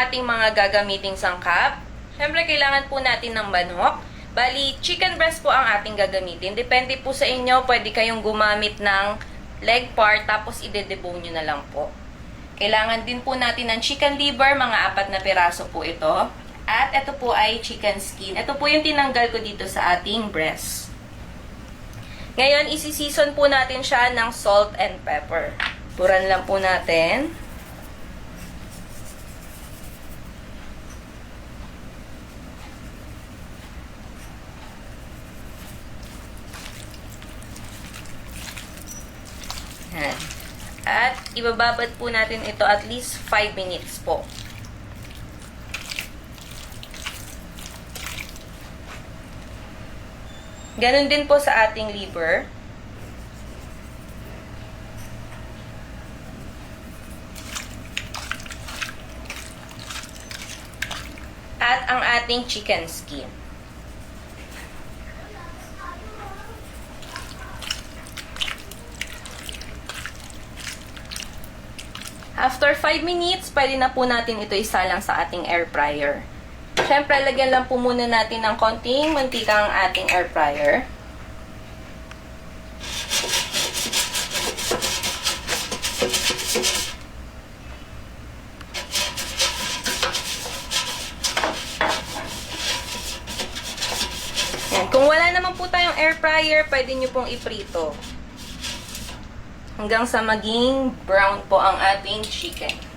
ating mga gagamiting sangkap. Siyempre, kailangan po natin ng manok. Bali, chicken breast po ang ating gagamitin. Depende po sa inyo, pwede kayong gumamit ng leg part, tapos ide-debone nyo na lang po. Kailangan din po natin ng chicken liver, mga 4 na piraso po ito. At ito po ay chicken skin. Ito po yung tinanggal ko dito sa ating breast. Ngayon, isi-season po natin siya ng salt and pepper. Puran lang po natin. Yan. At ibababad po natin ito at least 5 minutes po. Ganon din po sa ating liver. At ang ating chicken skin. After 5 minutes, pwede na po natin ito isalang sa ating air fryer. Siyempre, lagyan lang po muna natin ng konting mantika ang ating air fryer. Yan. Kung wala naman po tayong air fryer, pwede nyo pong iprito. Hanggang sa maging brown po ang ating chicken.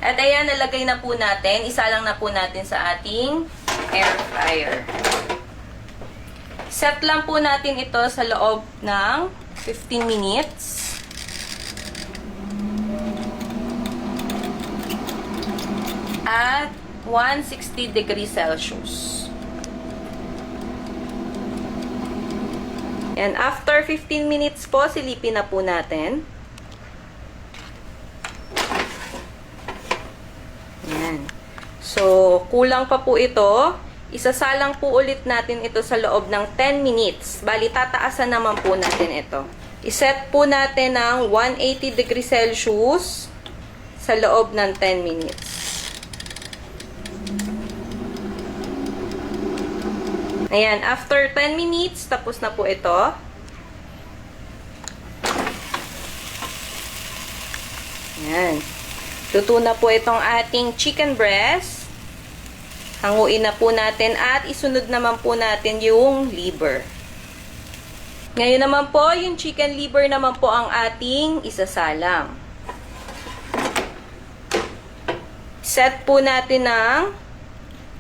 At ayan, nalagay na po natin. Isa lang na po natin sa ating air fryer. Set lang po natin ito sa loob ng 15 minutes. At 160 degrees Celsius. And after 15 minutes po, silipin na po natin. So, kulang pa po ito. Isasalang po ulit natin ito sa loob ng 10 minutes. Bali, tataasan naman po natin ito. Iset po natin ng 180 degrees Celsius sa loob ng 10 minutes. Ayan, after 10 minutes, tapos na po ito. Ayan. Luto na po itong ating chicken breast. Hanguin na po natin at isunod naman po natin yung liver. Ngayon naman po, yung chicken liver naman po ang ating isasalang. Set po natin ng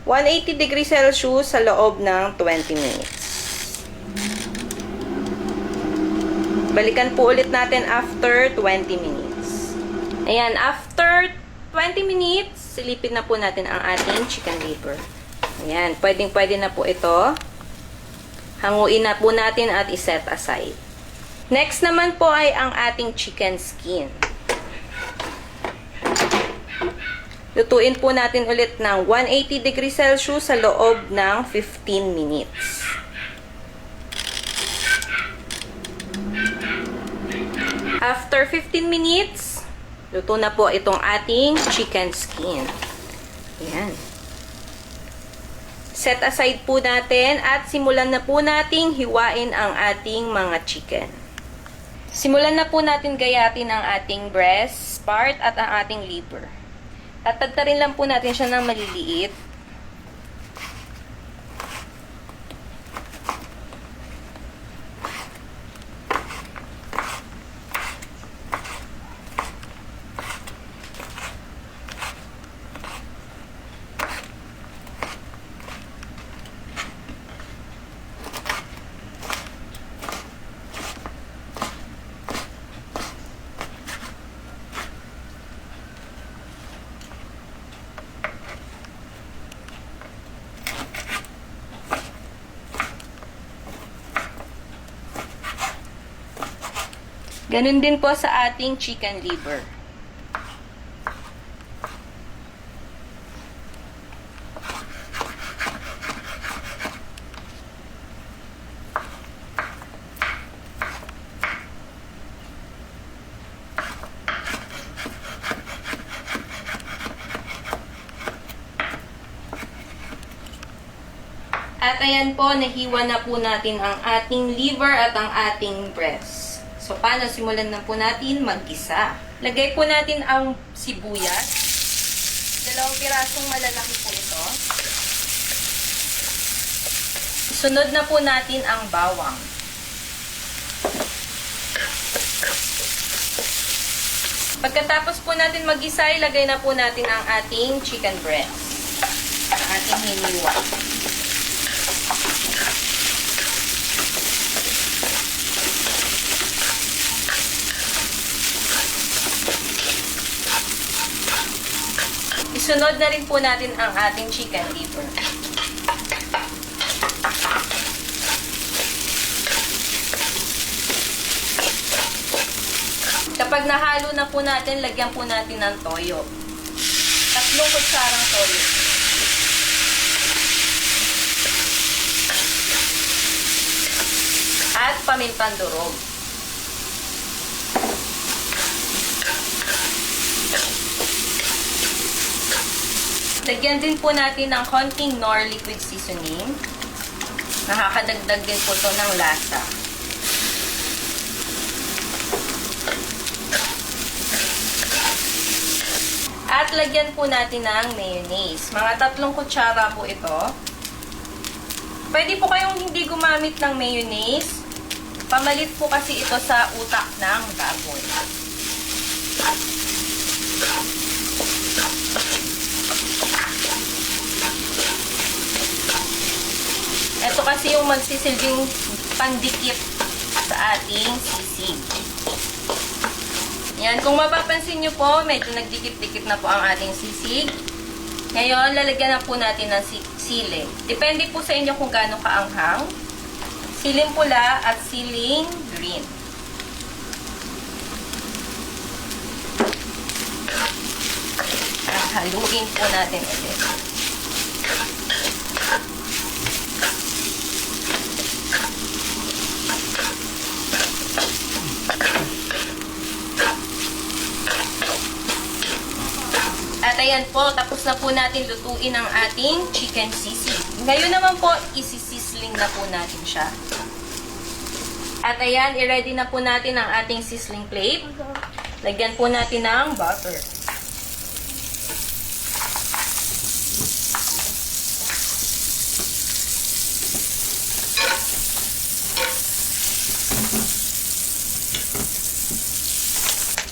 180 degrees Celsius sa loob ng 20 minutes. Balikan po ulit natin after 20 minutes. Ayan, after 20 minutes, silipin na po natin ang ating chicken liver. Ayan, pwedeng-pwede na po ito. Hanguin na po natin at iset aside. Next naman po ay ang ating chicken skin. Lutuin po natin ulit ng 180 degrees Celsius sa loob ng 15 minutes. After 15 minutes, luto na po itong ating chicken skin. Ayan. Set aside po natin at simulan na po nating hiwain ang ating mga chicken. Simulan na po natin gayatin ang ating breast part at ang ating liver. Tatagtarin lang po natin siya ng maliliit. Ganun din po sa ating chicken liver. At ayan po, nahiwa na po natin ang ating liver at ang ating breast. So, paano? Simulan na po natin mag-gisa. Lagay po natin ang sibuyas. 2 pirasong malalaki po ito. Sunod na po natin ang bawang. Pagkatapos po natin mag-gisa, ilagay na po natin ang ating chicken breast. Ang ating hiniwa. Isunod na rin po natin ang ating chicken liver. Kapag nahalo na po natin, lagyan po natin ng toyo. 3 kutsarang toyo. At pamintang durog. Lagyan din po natin ng konting Knorr liquid seasoning. Nakakadagdag din po ito ng lasa. At lagyan po natin ng mayonnaise. Mga 3 kutsara po ito. Pwede po kayong hindi gumamit ng mayonnaise. Pamalit po kasi ito sa utak ng baboy. Ito kasi yung magsisilbing pandikit sa ating sisig. Yan, kung mapapansin nyo po, medyo nagdikit-dikit na po ang ating sisig. Ngayon, lalagyan na po natin ng sili. Depende po sa inyo kung gaano kaanghang. Siling pula at siling green. Haluin po natin ulit. At ayan po, tapos na po natin lutuin ang ating chicken sisig. Ngayon naman po, isisisling na po natin siya. At ayan, i-ready na po natin ang ating sizzling plate. Lagyan po natin ng butter.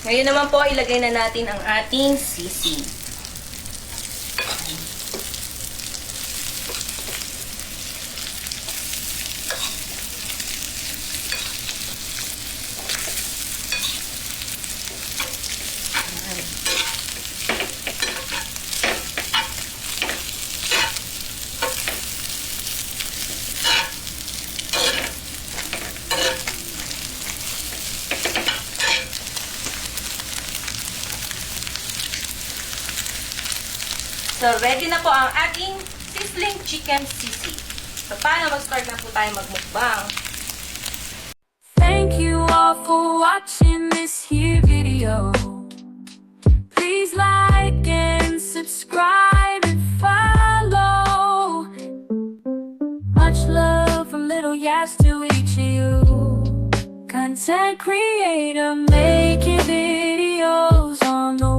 Ngayon naman po, ilagay na natin ang ating sisig. So, ready na po ang ating sizzling chicken sisig. So, paano mag-start na po tayo magmukbang? Thank you all for watching this here video. Please like and subscribe and follow. Much love from Little Yas to each of you. Content creator making videos on the